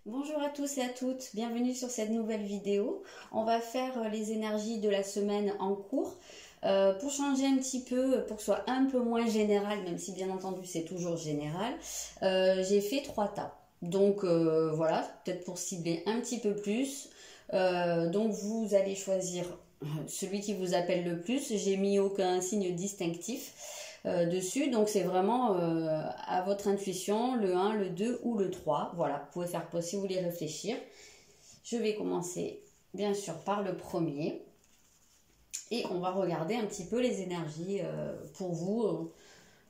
Bonjour à tous et à toutes, bienvenue sur cette nouvelle vidéo. On va faire les énergies de la semaine en cours. Pour changer un petit peu, pour que ce soit un peu moins général, même si bien entendu c'est toujours général, j'ai fait 3 tas. Donc voilà, peut-être pour cibler un petit peu plus. Donc vous allez choisir celui qui vous appelle le plus. J'ai mis aucun signe distinctif dessus, donc c'est vraiment à votre intuition, le 1, le 2 ou le 3. Voilà, vous pouvez faire pause si vous voulez réfléchir. Je vais commencer bien sûr par le premier et on va regarder un petit peu les énergies pour vous.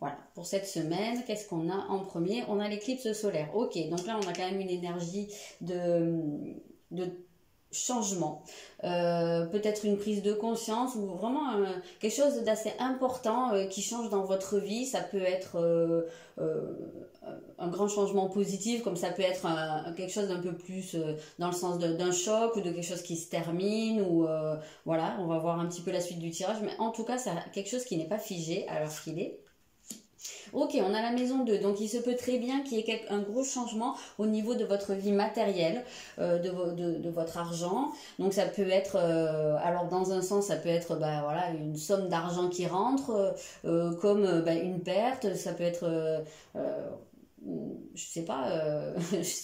Voilà, pour cette semaine, qu'est-ce qu'on a en premier? On a l'éclipse solaire. Ok, donc là on a quand même une énergie de changement, peut-être une prise de conscience ou vraiment quelque chose d'assez important qui change dans votre vie. Ça peut être un grand changement positif, comme ça peut être quelque chose d'un peu plus dans le sens d'un choc ou de quelque chose qui se termine ou voilà, on va voir un petit peu la suite du tirage, mais en tout cas c'est quelque chose qui n'est pas figé à l'heure qu'il est. Ok, on a la maison 2, donc il se peut très bien qu'il y ait un gros changement au niveau de votre vie matérielle, de votre argent. Donc ça peut être, alors dans un sens, ça peut être voilà, une somme d'argent qui rentre, comme une perte, ça peut être... je sais pas,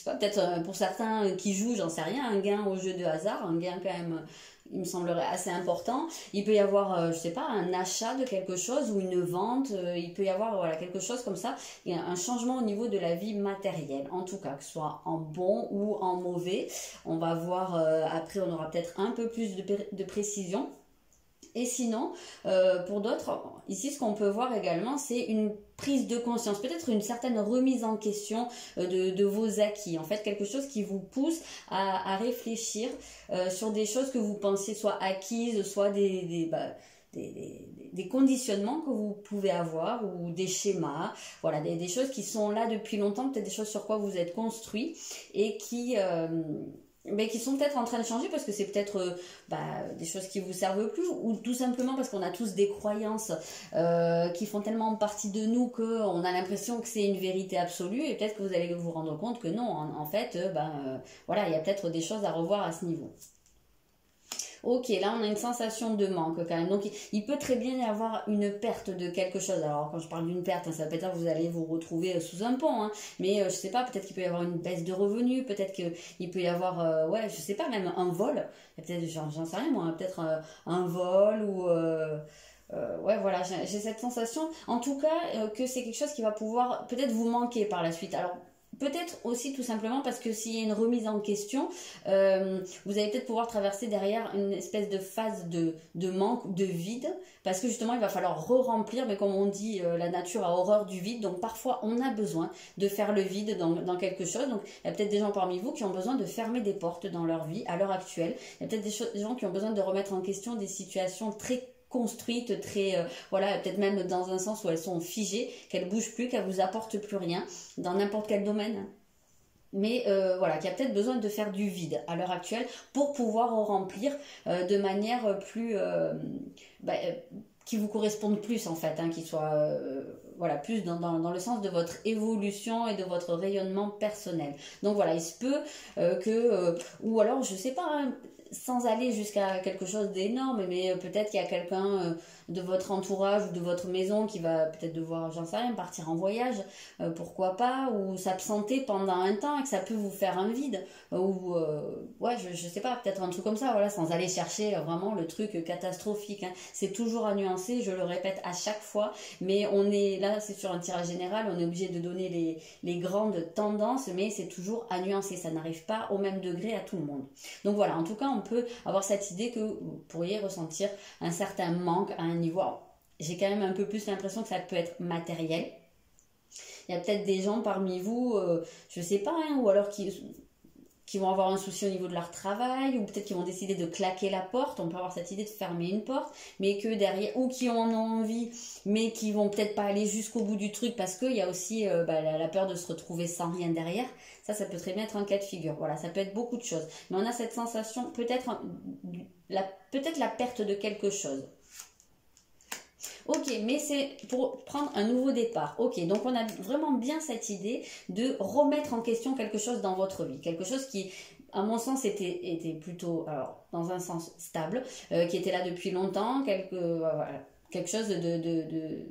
peut-être pour certains qui jouent, j'en sais rien, un gain au jeu de hasard, un gain quand même il me semblerait assez important. Il peut y avoir, je sais pas, un achat de quelque chose ou une vente. Il peut y avoir voilà, quelque chose comme ça. Il y a un changement au niveau de la vie matérielle, en tout cas, que ce soit en bon ou en mauvais. On va voir, après on aura peut-être un peu plus de précision. Et sinon, pour d'autres, ici ce qu'on peut voir également, c'est une prise de conscience, peut-être une certaine remise en question de vos acquis. En fait, quelque chose qui vous pousse à réfléchir sur des choses que vous pensiez soit acquises, soit des conditionnements que vous pouvez avoir ou des schémas, voilà, des choses qui sont là depuis longtemps, peut-être des choses sur quoi vous êtes construit et qui sont peut-être en train de changer parce que c'est peut-être des choses qui vous servent plus ou tout simplement parce qu'on a tous des croyances qui font tellement partie de nous qu'on a l'impression que c'est une vérité absolue et peut-être que vous allez vous rendre compte que non, en fait, voilà, il y a peut-être des choses à revoir à ce niveau. Ok, là on a une sensation de manque quand même. Donc il peut très bien y avoir une perte de quelque chose. Alors quand je parle d'une perte, ça peut être que vous allez vous retrouver sous un pont. Hein. Mais je sais pas, peut-être qu'il peut y avoir une baisse de revenus. Peut-être qu'il peut y avoir, ouais, je sais pas, même un vol. Peut-être, j'en sais rien moi, peut-être un vol ou... ouais, voilà, j'ai cette sensation, en tout cas, que c'est quelque chose qui va pouvoir peut-être vous manquer par la suite. Alors, peut-être aussi tout simplement parce que s'il y a une remise en question, vous allez peut-être pouvoir traverser derrière une espèce de phase de manque, de vide, parce que justement il va falloir re-remplir, mais comme on dit, la nature a horreur du vide, donc parfois on a besoin de faire le vide dans quelque chose. Donc il y a peut-être des gens parmi vous qui ont besoin de fermer des portes dans leur vie à l'heure actuelle. Il y a peut-être des gens qui ont besoin de remettre en question des situations très construites, très voilà, peut-être même dans un sens où elles sont figées, qu'elles bougent plus, qu'elles vous apportent plus rien dans n'importe quel domaine. Mais voilà, qu'il y a peut-être besoin de faire du vide à l'heure actuelle pour pouvoir remplir de manière plus qui vous corresponde plus en fait, hein, qui soit voilà, plus dans le sens de votre évolution et de votre rayonnement personnel. Donc voilà, il se peut ou alors je sais pas, hein, sans aller jusqu'à quelque chose d'énorme, mais peut-être qu'il y a quelqu'un de votre entourage ou de votre maison qui va peut-être devoir, j'en sais rien, partir en voyage, pourquoi pas, ou s'absenter pendant un temps et que ça peut vous faire un vide, ou ouais, je sais pas, peut-être un truc comme ça, voilà, sans aller chercher vraiment le truc catastrophique. Hein. C'est toujours à nuancer, je le répète à chaque fois, mais on est là, c'est sur un tirage général, on est obligé de donner les grandes tendances, mais c'est toujours à nuancer, ça n'arrive pas au même degré à tout le monde. Donc voilà, en tout cas, on peut avoir cette idée que vous pourriez ressentir un certain manque à un niveau. J'ai quand même un peu plus l'impression que ça peut être matériel. Il y a peut-être des gens parmi vous, je sais pas, hein, ou alors qui vont avoir un souci au niveau de leur travail, ou peut-être qu'ils vont décider de claquer la porte, on peut avoir cette idée de fermer une porte, mais que derrière, ou qui en ont envie, mais qui vont peut-être pas aller jusqu'au bout du truc, parce qu'il y a aussi la peur de se retrouver sans rien derrière. Ça peut très bien être un cas de figure. Voilà, ça peut être beaucoup de choses. Mais on a cette sensation, peut-être la perte de quelque chose. Ok, mais c'est pour prendre un nouveau départ. Ok, donc on a vraiment bien cette idée de remettre en question quelque chose dans votre vie. Quelque chose qui, à mon sens, était plutôt, alors, dans un sens stable, qui était là depuis longtemps, voilà, quelque chose de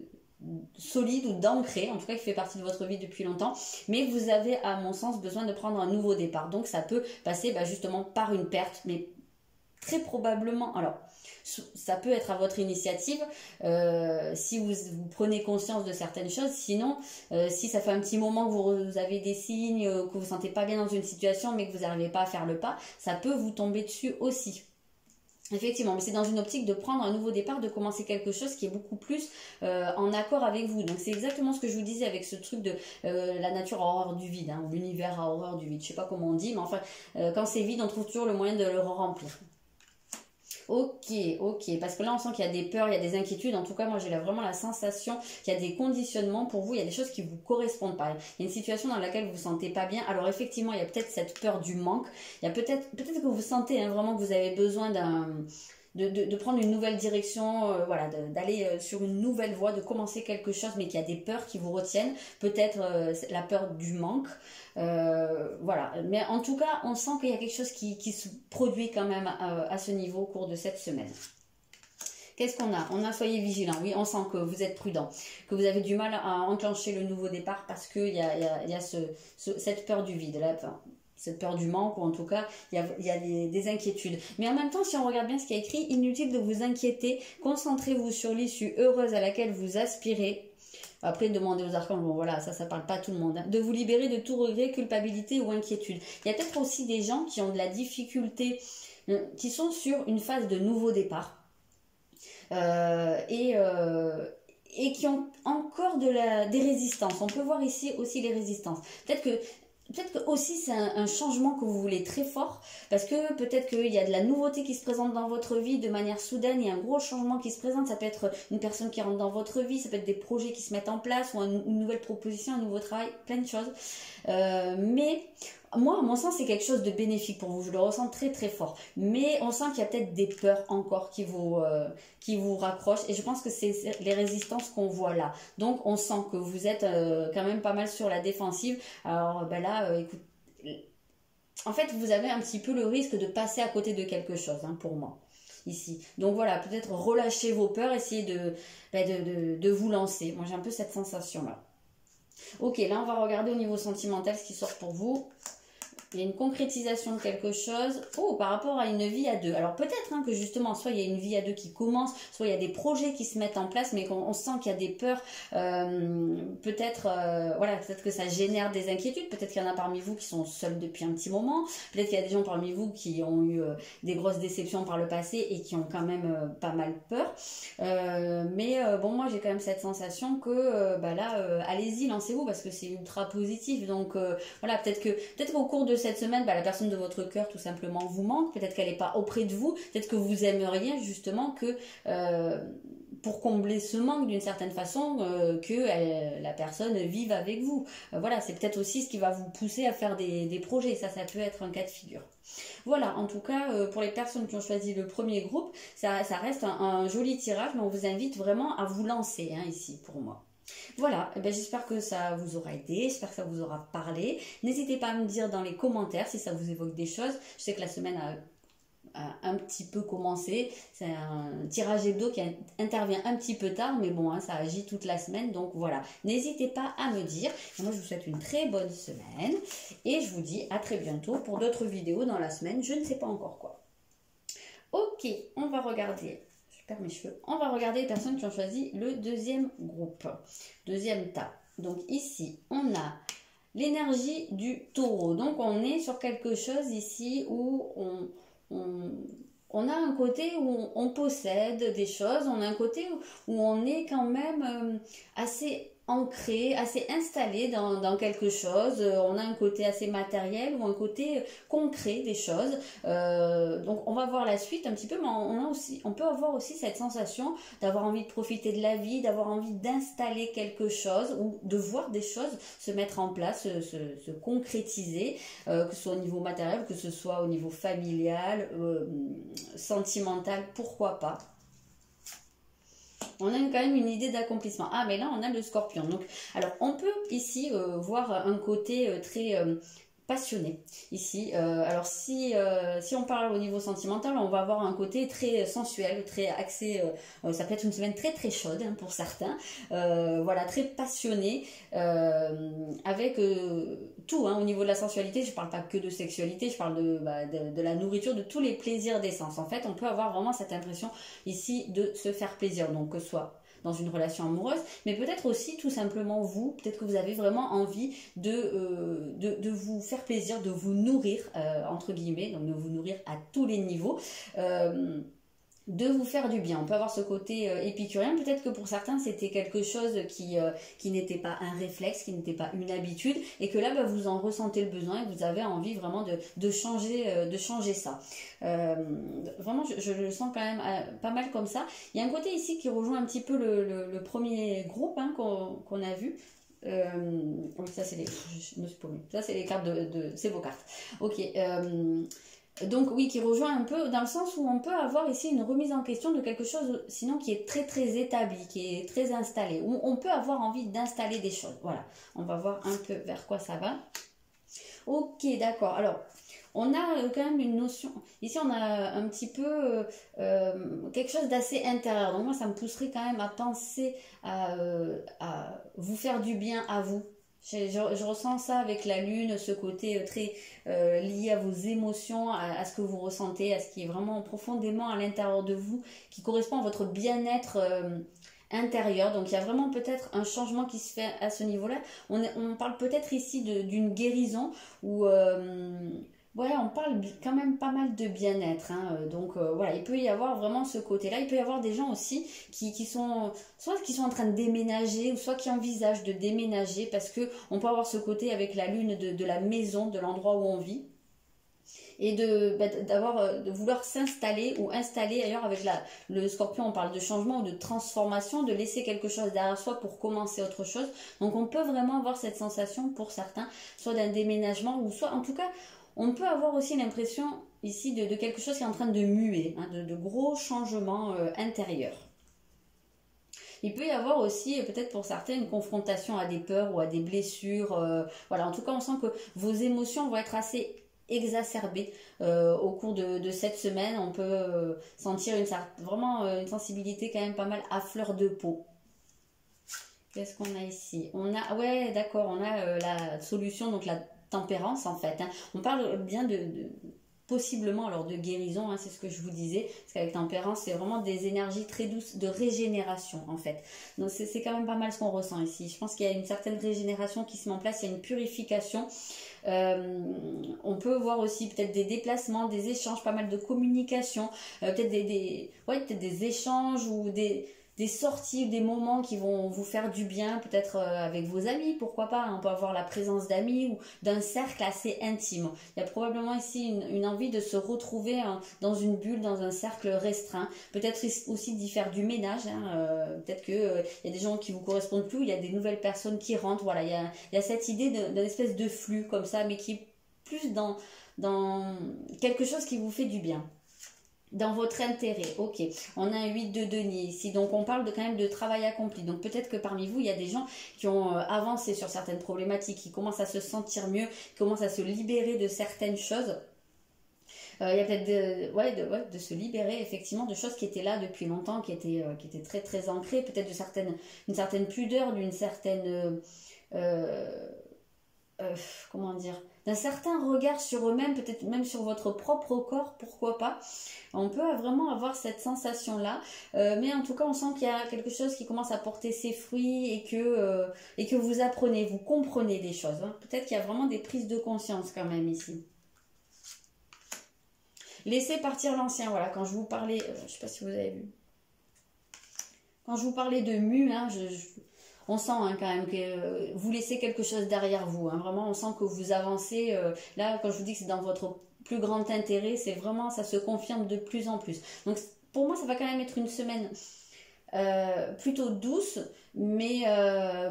solide ou d'ancré, en tout cas qui fait partie de votre vie depuis longtemps, mais vous avez, à mon sens, besoin de prendre un nouveau départ. Donc ça peut passer justement par une perte, mais très probablement, alors ça peut être à votre initiative si vous prenez conscience de certaines choses. Sinon, si ça fait un petit moment que vous avez des signes, que vous ne vous sentez pas bien dans une situation mais que vous n'arrivez pas à faire le pas, ça peut vous tomber dessus aussi. Effectivement, mais c'est dans une optique de prendre un nouveau départ, de commencer quelque chose qui est beaucoup plus en accord avec vous. Donc c'est exactement ce que je vous disais avec ce truc de la nature a horreur du vide, ou l'univers a horreur du vide. Je sais pas comment on dit, mais enfin, quand c'est vide, on trouve toujours le moyen de le remplir. Ok, parce que là on sent qu'il y a des peurs, il y a des inquiétudes. En tout cas, moi j'ai vraiment la sensation qu'il y a des conditionnements pour vous, il y a des choses qui vous correspondent pas. Il y a une situation dans laquelle vous vous sentez pas bien. Alors effectivement, il y a peut-être cette peur du manque. Il y a peut-être que vous sentez vraiment que vous avez besoin de prendre une nouvelle direction, voilà, d'aller sur une nouvelle voie, de commencer quelque chose, mais qu'il y a des peurs qui vous retiennent. Peut-être la peur du manque. Voilà, mais en tout cas on sent qu'il y a quelque chose qui se produit quand même à ce niveau au cours de cette semaine. Qu'est-ce qu'on a? On a soyez vigilant, oui, on sent que vous êtes prudent, que vous avez du mal à enclencher le nouveau départ parce qu'il y a cette peur du vide là, enfin, cette peur du manque, ou en tout cas il y a des inquiétudes. Mais en même temps, si on regarde bien ce qu'il y a écrit, inutile de vous inquiéter, concentrez-vous sur l'issue heureuse à laquelle vous aspirez. Après, demandez aux archanges, bon voilà, ça parle pas à tout le monde, de vous libérer de tout regret, culpabilité ou inquiétude. Il y a peut-être aussi des gens qui ont de la difficulté, qui sont sur une phase de nouveau départ, et qui ont encore des résistances. On peut voir ici aussi les résistances. Peut-être que aussi c'est un changement que vous voulez très fort, parce que peut-être qu'il y a de la nouveauté qui se présente dans votre vie de manière soudaine, il y a un gros changement qui se présente, ça peut être une personne qui rentre dans votre vie, ça peut être des projets qui se mettent en place, ou une nouvelle proposition, un nouveau travail, plein de choses. Mais moi, à mon sens, c'est quelque chose de bénéfique pour vous, je le ressens très très fort. Mais on sent qu'il y a peut-être des peurs encore qui vous raccrochent, et je pense que c'est les résistances qu'on voit là. Donc on sent que vous êtes quand même pas mal sur la défensive. Alors là, écoute, en fait, vous avez un petit peu le risque de passer à côté de quelque chose, pour moi, ici. Donc voilà, peut-être relâcher vos peurs, essayer de vous lancer. Moi, j'ai un peu cette sensation-là. Ok, là, on va regarder au niveau sentimental ce qui sort pour vous. Il y a une concrétisation de quelque chose par rapport à une vie à deux. Alors peut-être que justement, soit il y a une vie à deux qui commence, soit il y a des projets qui se mettent en place, mais qu'on sent qu'il y a des peurs, peut-être que ça génère des inquiétudes. Peut-être qu'il y en a parmi vous qui sont seuls depuis un petit moment, peut-être qu'il y a des gens parmi vous qui ont eu des grosses déceptions par le passé et qui ont quand même pas mal peur. Mais bon, moi j'ai quand même cette sensation que allez-y, lancez-vous, parce que c'est ultra positif. Donc voilà, peut-être qu'au cours de cette semaine, la personne de votre cœur tout simplement vous manque, peut-être qu'elle n'est pas auprès de vous, peut-être que vous aimeriez justement que pour combler ce manque d'une certaine façon, que la personne vive avec vous. Voilà, c'est peut-être aussi ce qui va vous pousser à faire des projets, ça peut être un cas de figure. Voilà, en tout cas, pour les personnes qui ont choisi le premier groupe, ça reste un joli tirage, mais on vous invite vraiment à vous lancer ici pour moi. Voilà, j'espère que ça vous aura aidé, j'espère que ça vous aura parlé. N'hésitez pas à me dire dans les commentaires si ça vous évoque des choses. Je sais que la semaine a un petit peu commencé. C'est un tirage hebdo qui intervient un petit peu tard, mais bon, ça agit toute la semaine. Donc voilà, n'hésitez pas à me dire. Et moi, je vous souhaite une très bonne semaine. Et je vous dis à très bientôt pour d'autres vidéos dans la semaine. Je ne sais pas encore quoi. Ok, on va regarder. Mes cheveux. On va regarder les personnes qui ont choisi le deuxième groupe, deuxième tas. Donc ici, on a l'énergie du taureau. Donc on est sur quelque chose ici où on a un côté où on possède des choses, on a un côté où on est quand même assez ancré, assez installé dans quelque chose. On a un côté assez matériel ou un côté concret des choses. Donc on va voir la suite un petit peu, mais on peut avoir aussi cette sensation d'avoir envie de profiter de la vie, d'avoir envie d'installer quelque chose ou de voir des choses se mettre en place, se concrétiser, que ce soit au niveau matériel, que ce soit au niveau familial, sentimental, pourquoi pas. On a quand même une idée d'accomplissement. Ah, mais là, on a le scorpion. Donc, alors, on peut ici voir un côté très passionné. Ici, alors si on parle au niveau sentimental, on va avoir un côté très sensuel, très axé. Ça peut être une semaine très très chaude hein, pour certains. Voilà, très passionné, avec tout hein, au niveau de la sensualité. Je parle pas que de sexualité, je parle de la nourriture, de tous les plaisirs des sens. En fait, on peut avoir vraiment cette impression ici de se faire plaisir. Donc, que ce soit dans une relation amoureuse, mais peut-être aussi tout simplement vous, peut-être que vous avez vraiment envie de vous faire plaisir, de vous nourrir, entre guillemets, donc de vous nourrir à tous les niveaux. De vous faire du bien. On peut avoir ce côté épicurien. Peut-être que pour certains, c'était quelque chose qui n'était pas un réflexe, qui n'était pas une habitude, et que là, bah, vous en ressentez le besoin et vous avez envie vraiment de changer ça. Vraiment, je le sens quand même pas mal comme ça. Il y a un côté ici qui rejoint un petit peu le premier groupe hein, qu'on a vu. Oui, ça c'est les... Je me suis paumée. Ça c'est les cartes c'est vos cartes. Ok. Donc oui, qui rejoint un peu dans le sens où on peut avoir ici une remise en question de quelque chose sinon qui est très très établi, qui est très installé, où on peut avoir envie d'installer des choses. Voilà, on va voir un peu vers quoi ça va. Ok, d'accord. Alors, on a quand même une notion, ici on a un petit peu quelque chose d'assez intérieur. Donc moi ça me pousserait quand même à penser à vous faire du bien à vous. Je ressens ça avec la lune, ce côté très lié à vos émotions, à ce que vous ressentez, à ce qui est vraiment profondément à l'intérieur de vous, qui correspond à votre bien-être intérieur. Donc il y a vraiment peut-être un changement qui se fait à ce niveau-là. On parle peut-être ici d'une guérison où... ouais, on parle quand même pas mal de bien-être, hein. Donc voilà, il peut y avoir vraiment ce côté-là. Il peut y avoir des gens aussi qui sont soit qui sont en train de déménager ou soit qui envisagent de déménager parce que on peut avoir ce côté avec la lune de la maison, de l'endroit où on vit. Et de vouloir s'installer ou installer ailleurs avec le scorpion, on parle de changement ou de transformation, de laisser quelque chose derrière soi pour commencer autre chose. Donc on peut vraiment avoir cette sensation pour certains, soit d'un déménagement ou soit en tout cas on peut avoir aussi l'impression ici de quelque chose qui est en train de muer, hein, de gros changements intérieurs. Il peut y avoir aussi, peut-être pour certains, une confrontation à des peurs ou à des blessures. Voilà, en tout cas, on sent que vos émotions vont être assez exacerbées au cours de cette semaine. On peut sentir vraiment une sensibilité quand même pas mal à fleur de peau. Qu'est-ce qu'on a ici? On a, ouais, d'accord, on a la solution, donc la tempérance en fait. Hein. On parle bien possiblement alors de guérison, hein, c'est ce que je vous disais, parce qu'avec tempérance, c'est vraiment des énergies très douces de régénération en fait. Donc c'est quand même pas mal ce qu'on ressent ici. Je pense qu'il y a une certaine régénération qui se met en place, il y a une purification. On peut voir aussi peut-être des déplacements, des échanges, pas mal de communication, peut-être peut-être des échanges ou des sorties, des moments qui vont vous faire du bien, peut-être avec vos amis, pourquoi pas, hein, on peut avoir la présence d'amis ou d'un cercle assez intime. Il y a probablement ici une envie de se retrouver dans une bulle, dans un cercle restreint, peut-être aussi d'y faire du ménage, hein, peut-être qu'il y a des gens qui vous correspondent plus, il y a des nouvelles personnes qui rentrent, voilà, il y a cette idée d'une espèce de flux comme ça, mais qui est plus dans quelque chose qui vous fait du bien. Dans votre intérêt, ok. On a un 8 de denier ici, donc on parle quand même de travail accompli. Donc peut-être que parmi vous, il y a des gens qui ont avancé sur certaines problématiques, qui commencent à se sentir mieux, qui commencent à se libérer de certaines choses. Il y a peut-être de se libérer effectivement de choses qui étaient là depuis longtemps, qui étaient très très ancrées, peut-être d'une certaine pudeur, d'une certaine... comment dire, d'un certain regard sur eux-mêmes, peut-être même sur votre propre corps, pourquoi pas. On peut vraiment avoir cette sensation-là, mais en tout cas, on sent qu'il y a quelque chose qui commence à porter ses fruits et que vous apprenez, vous comprenez des choses. Hein. Peut-être qu'il y a vraiment des prises de conscience quand même ici. Laissez partir l'ancien, voilà, quand je vous parlais, je ne sais pas si vous avez vu, quand je vous parlais de mu, hein, on sent hein, quand même que vous laissez quelque chose derrière vous. Hein. Vraiment, on sent que vous avancez. Là, quand je vous dis que c'est dans votre plus grand intérêt, c'est vraiment, ça se confirme de plus en plus. Donc, pour moi, ça va quand même être une semaine plutôt douce, mais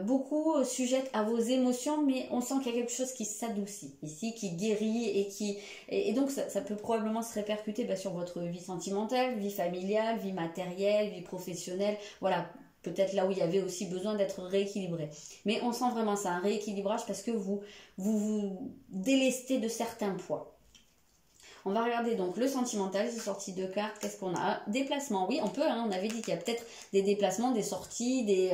beaucoup sujette à vos émotions, mais on sent qu'il y a quelque chose qui s'adoucit ici, qui guérit et donc ça peut probablement se répercuter sur votre vie sentimentale, vie familiale, vie matérielle, vie professionnelle, voilà. Peut-être là où il y avait aussi besoin d'être rééquilibré. Mais on sent vraiment ça, un rééquilibrage parce que vous délestez de certains poids. On va regarder donc le sentimental, c'est sorti deux cartes, qu'est-ce qu'on a? Déplacement, oui, on peut, on avait dit qu'il y a peut-être des déplacements, des sorties, des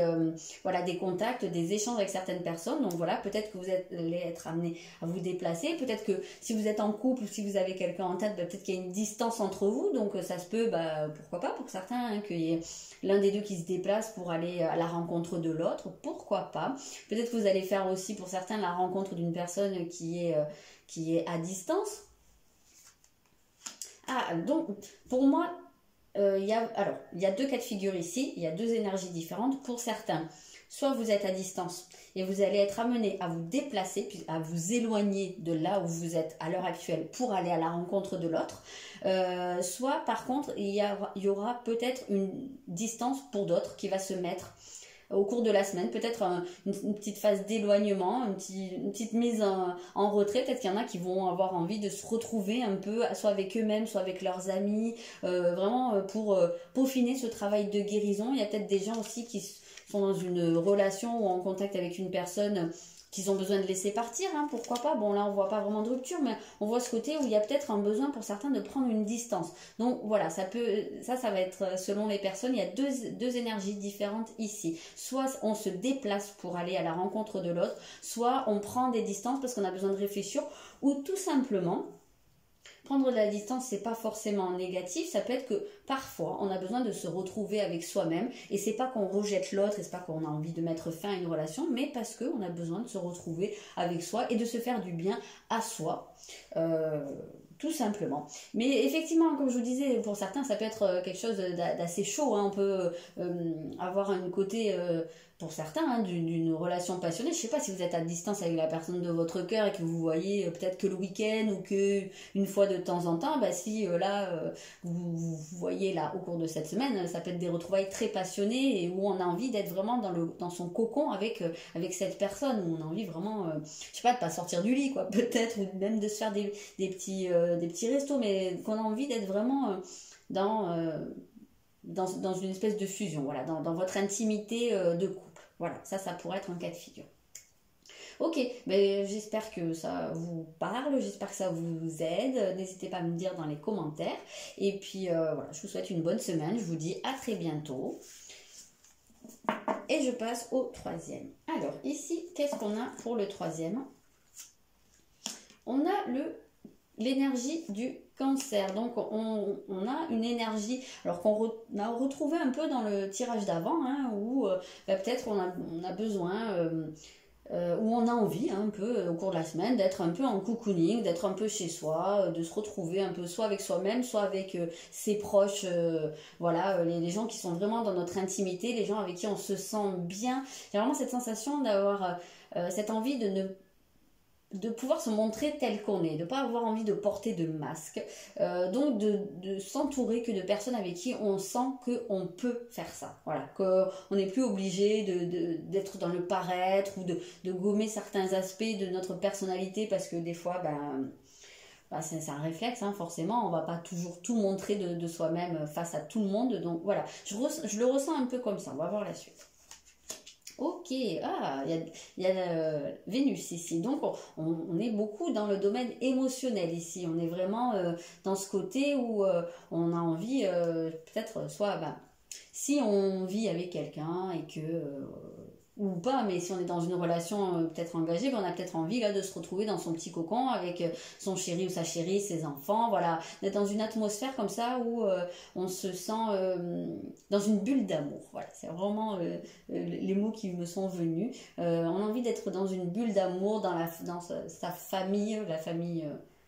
contacts, des échanges avec certaines personnes. Donc voilà, peut-être que vous allez être amené à vous déplacer. Peut-être que si vous êtes en couple ou si vous avez quelqu'un en tête, peut-être qu'il y a une distance entre vous. Donc ça se peut, pourquoi pas pour certains, qu'il y ait l'un des deux qui se déplace pour aller à la rencontre de l'autre. Pourquoi pas? Peut-être que vous allez faire aussi pour certains la rencontre d'une personne qui est à distance. Ah, donc, pour moi, il y a deux cas de figure ici, il y a deux énergies différentes. Pour certains, soit vous êtes à distance et vous allez être amené à vous déplacer, puis à vous éloigner de là où vous êtes à l'heure actuelle pour aller à la rencontre de l'autre. Soit, par contre, il y aura peut-être une distance pour d'autres qui va se mettre au cours de la semaine, peut-être une petite phase d'éloignement, une petite mise en retrait. Peut-être qu'il y en a qui vont avoir envie de se retrouver un peu, soit avec eux-mêmes, soit avec leurs amis, vraiment pour peaufiner ce travail de guérison. Il y a peut-être des gens aussi qui sont dans une relation ou en contact avec une personne qu'ils ont besoin de laisser partir, pourquoi pas. Bon, là, on voit pas vraiment de rupture, mais on voit ce côté où il y a peut-être un besoin pour certains de prendre une distance. Donc, voilà, ça va être selon les personnes. Il y a deux énergies différentes ici. Soit on se déplace pour aller à la rencontre de l'autre, soit on prend des distances parce qu'on a besoin de réfléchir, ou tout simplement, prendre de la distance, c'est pas forcément négatif, ça peut être que parfois on a besoin de se retrouver avec soi-même et c'est pas qu'on rejette l'autre et c'est pas qu'on a envie de mettre fin à une relation, mais parce qu'on a besoin de se retrouver avec soi et de se faire du bien à soi. Tout simplement. Mais effectivement, comme je vous disais, pour certains, ça peut être quelque chose d'assez chaud. On peut avoir un côté, pour certains, d'une relation passionnée. Je ne sais pas si vous êtes à distance avec la personne de votre cœur et que vous voyez peut-être que le week-end ou que une fois de temps en temps. Si vous voyez là au cours de cette semaine, ça peut être des retrouvailles très passionnées et où on a envie d'être vraiment dans son cocon avec cette personne, où on a envie vraiment, je sais pas, de pas sortir du lit, quoi, peut-être, ou même de se faire des petits restos, mais qu'on a envie d'être vraiment dans une espèce de fusion, voilà, dans votre intimité de couple. Voilà, ça pourrait être un cas de figure. Ok, j'espère que ça vous parle, j'espère que ça vous aide. N'hésitez pas à me dire dans les commentaires. Et puis voilà, je vous souhaite une bonne semaine. Je vous dis à très bientôt. Et je passe au troisième. Alors ici, qu'est-ce qu'on a pour le troisième? On a l'énergie du Cancer. Donc on a une énergie, alors qu'on a retrouvé un peu dans le tirage d'avant, où peut-être on a besoin, où on a envie un peu au cours de la semaine d'être un peu en cocooning, d'être un peu chez soi, de se retrouver un peu soit avec soi-même, soit avec ses proches, les gens qui sont vraiment dans notre intimité, les gens avec qui on se sent bien. J'ai vraiment cette sensation d'avoir cette envie de pouvoir se montrer tel qu'on est, de ne pas avoir envie de porter de masque, donc de s'entourer que de personnes avec qui on sent qu'on peut faire ça, voilà, qu'on n'est plus obligé d'être dans le paraître ou de gommer certains aspects de notre personnalité parce que des fois, c'est un réflexe, forcément, on va pas toujours tout montrer de soi-même face à tout le monde, donc voilà, je le ressens un peu comme ça, on va voir la suite. Ok, il y a Vénus ici, donc on est beaucoup dans le domaine émotionnel ici, on est vraiment dans ce côté où on a envie, peut-être soit, si on vit avec quelqu'un et que, ou pas, mais si on est dans une relation peut-être engagée, on a peut-être envie là de se retrouver dans son petit cocon avec son chéri ou sa chérie, ses enfants, voilà, d'être dans une atmosphère comme ça où on se sent dans une bulle d'amour, voilà, c'est vraiment les mots qui me sont venus. On a envie d'être dans une bulle d'amour dans sa famille, la famille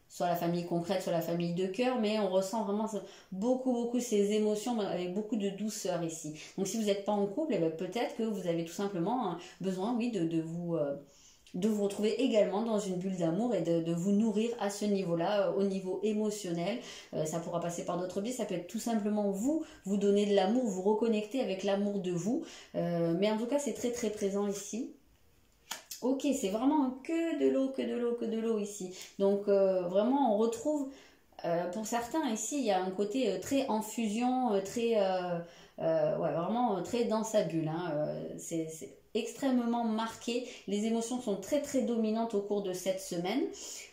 soit la famille concrète, soit la famille de cœur, mais on ressent vraiment beaucoup ces émotions avec beaucoup de douceur ici. Donc si vous n'êtes pas en couple, peut-être que vous avez tout simplement besoin, oui, de vous de vous retrouver également dans une bulle d'amour et de vous nourrir à ce niveau-là, au niveau émotionnel. Ça pourra passer par d'autres biais, ça peut être tout simplement vous donner de l'amour, vous reconnecter avec l'amour de vous. Mais en tout cas, c'est très très présent ici. Ok, c'est vraiment que de l'eau, que de l'eau, que de l'eau ici. Donc vraiment, on retrouve, pour certains ici, il y a un côté très en fusion, très, ouais, vraiment très dans sa bulle. Hein. C'est extrêmement marqué. Les émotions sont très très dominantes au cours de cette semaine.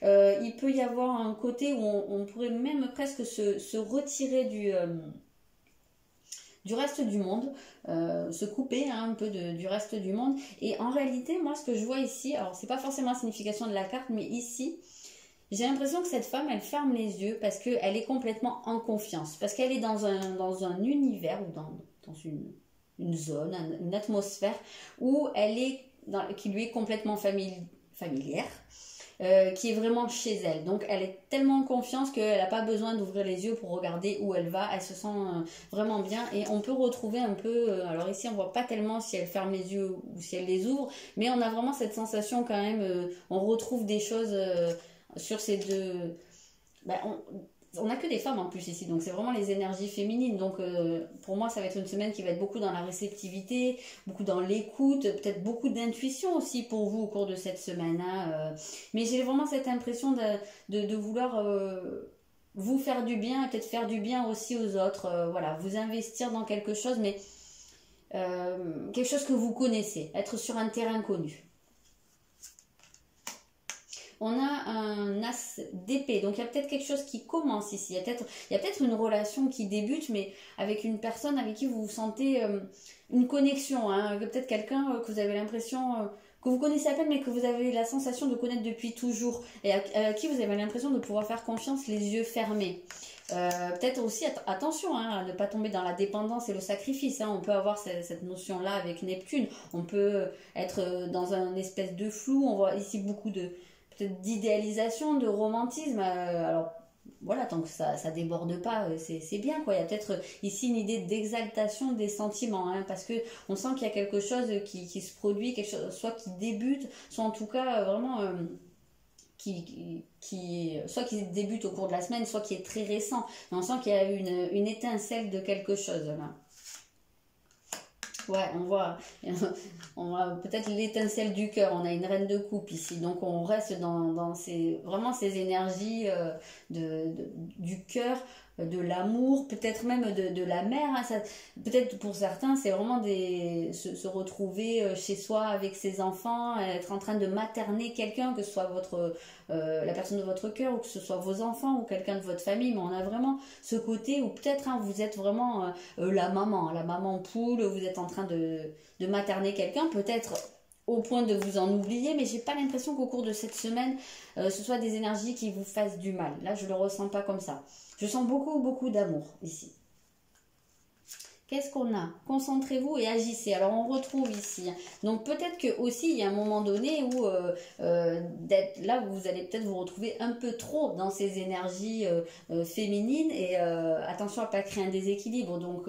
Il peut y avoir un côté où on pourrait même presque se retirer du reste du monde, se couper hein, un peu du reste du monde. Et en réalité, moi, ce que je vois ici, alors c'est pas forcément la signification de la carte, mais ici, j'ai l'impression que cette femme, elle ferme les yeux parce qu'elle est complètement en confiance, parce qu'elle est dans un univers ou dans une zone, une atmosphère où elle est qui lui est complètement familière. Qui est vraiment chez elle. Donc elle est tellement en confiance qu'elle n'a pas besoin d'ouvrir les yeux pour regarder où elle va. Elle se sent vraiment bien et on peut retrouver un peu, alors ici on voit pas tellement si elle ferme les yeux ou si elle les ouvre, mais on a vraiment cette sensation quand même, on retrouve des choses sur ces deux... Ben, on n'a que des femmes en plus ici, donc c'est vraiment les énergies féminines. Donc pour moi, ça va être une semaine qui va être beaucoup dans la réceptivité, beaucoup dans l'écoute, peut-être beaucoup d'intuition aussi pour vous au cours de cette semaine. Hein, mais j'ai vraiment cette impression de vouloir vous faire du bien et peut-être faire du bien aussi aux autres. Voilà, vous investir dans quelque chose, mais quelque chose que vous connaissez, être sur un terrain connu. On a un as d'épée, donc il y a peut-être quelque chose qui commence ici, il y a peut-être une relation qui débute, mais avec une personne avec qui vous vous sentez une connexion, hein, peut-être quelqu'un que vous avez l'impression, que vous connaissez à peine, mais que vous avez la sensation de connaître depuis toujours, et à qui vous avez l'impression de pouvoir faire confiance les yeux fermés. Peut-être aussi, attention, hein, à ne pas tomber dans la dépendance et le sacrifice. Hein. On peut avoir cette notion-là avec Neptune, on peut être dans un espèce de flou, on voit ici beaucoup d'idéalisation, de romantisme. Alors voilà, tant que ça déborde pas, c'est bien quoi. Il y a peut-être ici une idée d'exaltation des sentiments, hein, parce que on sent qu'il y a quelque chose qui se produit, quelque chose, soit qui débute, soit en tout cas vraiment soit qui débute au cours de la semaine, soit qui est très récent. Mais on sent qu'il y a une étincelle de quelque chose là. Ouais, on voit peut-être l'étincelle du cœur. On a une reine de coupe ici, donc on reste dans vraiment ces énergies du cœur, de l'amour, peut-être même de la mère. Hein, peut-être pour certains, c'est vraiment se retrouver chez soi avec ses enfants, être en train de materner quelqu'un, que ce soit la personne de votre cœur, ou que ce soit vos enfants ou quelqu'un de votre famille. Mais on a vraiment ce côté où peut-être hein, vous êtes vraiment la maman poule, vous êtes en train de materner quelqu'un, peut-être au point de vous en oublier, mais j'ai pas l'impression qu'au cours de cette semaine, ce soit des énergies qui vous fassent du mal. Là, je le ressens pas comme ça. Je sens beaucoup d'amour ici. Qu'est-ce qu'on a? Concentrez-vous et agissez. Alors on retrouve ici. Donc peut-être que aussi il y a un moment donné où là vous allez peut-être vous retrouver un peu trop dans ces énergies féminines et attention à pas créer un déséquilibre. Donc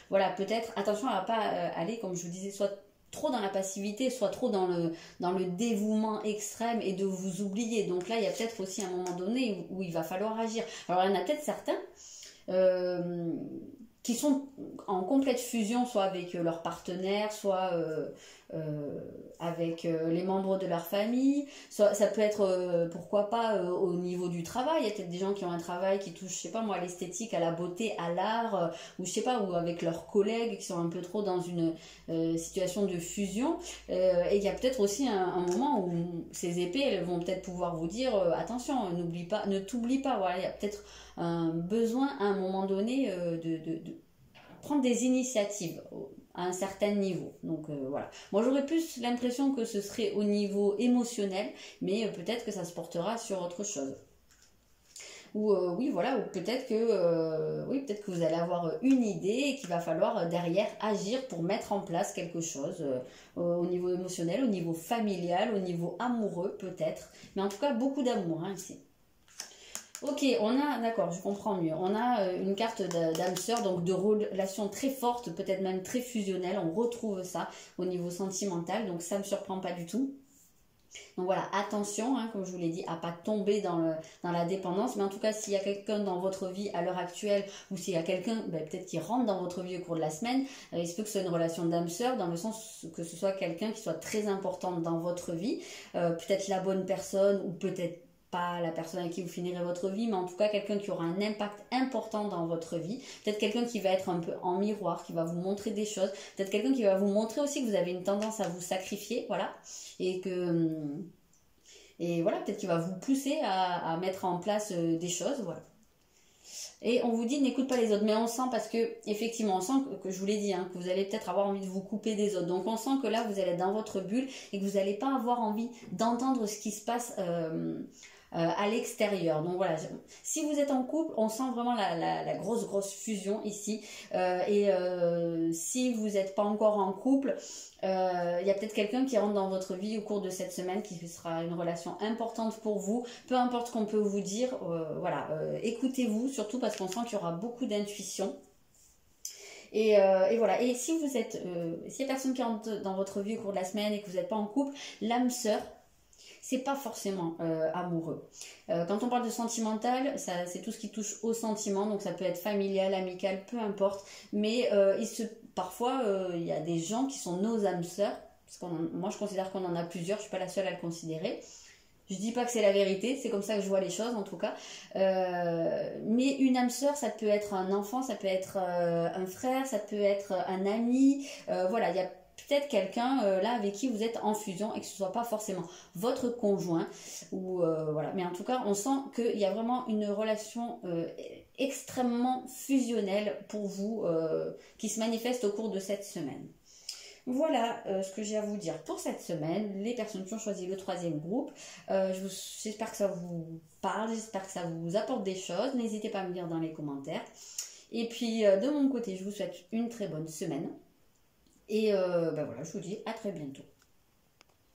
voilà, peut-être attention à pas aller comme je vous disais soit trop dans la passivité, soit trop dans le dévouement extrême et de vous oublier. Donc là, il y a peut-être aussi un moment donné où il va falloir agir. Alors, il y en a peut-être certains qui sont en complète fusion, soit avec leur partenaire, soit avec les membres de leur famille. Soit, ça peut être, pourquoi pas, au niveau du travail. Il y a peut-être des gens qui ont un travail qui touche, je sais pas moi, à l'esthétique, à la beauté, à l'art, ou je sais pas, ou avec leurs collègues qui sont un peu trop dans une situation de fusion. Et il y a peut-être aussi un moment où ces épées, elles vont peut-être pouvoir vous dire, attention, n'oublie pas, ne t'oublie pas. Voilà, il y a peut-être un besoin à un moment donné de prendre des initiatives à un certain niveau. Donc voilà. Moi j'aurais plus l'impression que ce serait au niveau émotionnel, mais peut-être que ça se portera sur autre chose. Ou oui voilà, ou peut-être que vous allez avoir une idée et qu'il va falloir derrière agir pour mettre en place quelque chose au niveau émotionnel, au niveau familial, au niveau amoureux peut-être. Mais en tout cas beaucoup d'amour hein, ici. Ok, d'accord, je comprends mieux. On a une carte d'âme sœur, donc de relations très fortes, peut-être même très fusionnelles. On retrouve ça au niveau sentimental, donc ça ne me surprend pas du tout. Donc voilà, attention, hein, comme je vous l'ai dit, à pas tomber dans la dépendance. Mais en tout cas, s'il y a quelqu'un dans votre vie à l'heure actuelle, ou s'il y a quelqu'un peut-être qui rentre dans votre vie au cours de la semaine, il se peut que ce soit une relation d'âme-sœur, dans le sens que ce soit quelqu'un qui soit très important dans votre vie. Peut-être la bonne personne, ou peut-être pas la personne avec qui vous finirez votre vie, mais en tout cas quelqu'un qui aura un impact important dans votre vie. Peut-être quelqu'un qui va être un peu en miroir, qui va vous montrer des choses. Peut-être quelqu'un qui va vous montrer aussi que vous avez une tendance à vous sacrifier, voilà. Et voilà, peut-être qu'il va vous pousser à mettre en place des choses, voilà. Et on vous dit n'écoute pas les autres, mais on sent, parce que effectivement on sent que je vous l'ai dit, hein, que vous allez peut-être avoir envie de vous couper des autres. Donc on sent que là vous allez être dans votre bulle et que vous n'allez pas avoir envie d'entendre ce qui se passe à l'extérieur. Donc voilà, si vous êtes en couple, on sent vraiment la grosse fusion ici. Si vous n'êtes pas encore en couple, il y a peut-être quelqu'un qui rentre dans votre vie au cours de cette semaine, qui sera une relation importante pour vous. Peu importe ce qu'on peut vous dire, voilà, écoutez-vous, surtout parce qu'on sent qu'il y aura beaucoup d'intuition. Et voilà. Et si vous êtes, s'il y a personne qui rentre dans votre vie au cours de la semaine et que vous n'êtes pas en couple, l'âme sœur, c'est pas forcément amoureux. Quand on parle de sentimental, c'est tout ce qui touche au sentiment, donc ça peut être familial, amical, peu importe. Mais parfois, il y a des gens qui sont nos âmes sœurs, parce moi je considère qu'on en a plusieurs, je suis pas la seule à le considérer. Je dis pas que c'est la vérité, c'est comme ça que je vois les choses en tout cas. Mais une âme sœur, ça peut être un enfant, ça peut être un frère, ça peut être un ami. Voilà, il y a peut-être quelqu'un là avec qui vous êtes en fusion et que ce soit pas forcément votre conjoint ou voilà. Mais en tout cas, on sent qu'il y a vraiment une relation extrêmement fusionnelle pour vous qui se manifeste au cours de cette semaine. Voilà ce que j'ai à vous dire pour cette semaine. Les personnes qui ont choisi le 3e groupe, j'espère que ça vous parle, j'espère que ça vous apporte des choses. N'hésitez pas à me dire dans les commentaires. Et puis de mon côté, je vous souhaite une très bonne semaine. Et voilà, je vous dis à très bientôt.